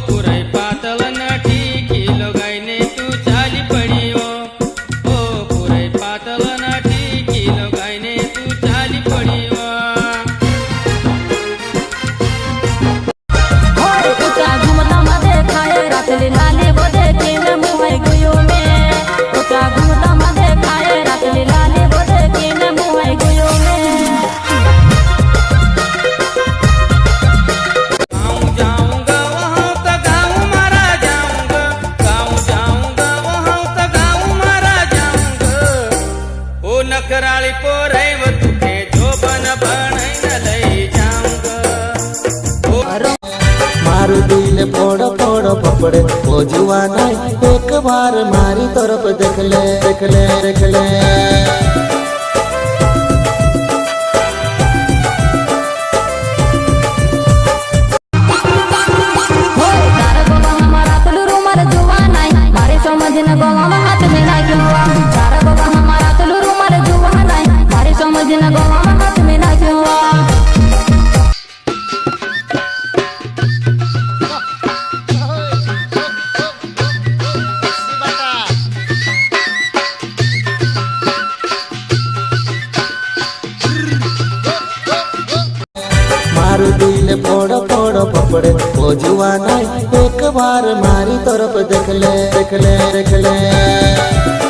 पुरै पातल नठी किलो गाइने तू चाली पड़ी ओ पुरै पातल नठी किलो गाइने तू चाली पड़ी ओ उचा घुमता मधे खाए रातली लाली बोधे किन मुहाई गुयो में उचा घुमता मधे खाए रातली लाली बोधे किन मुहाई गुयो में नकराली पोरै तुके जोबन बनाइन लई जाऊंगा मारू दिल फोड़ फोड़ पपड़े ओ जुआना एक बार मारी तरफ देख ले देख ले देख ले मारे समझ न गोवा में हाथ में ना क्यों सारा बाबा हमारा तुलू रुमाल जुआ नहीं मारे समझ न गोवा में हाथ में ना क्यों मारू दिल फोड़ फोड़ पपड़े ओ जुआना एक बार मारी तरफ देख ले देख ले देख ले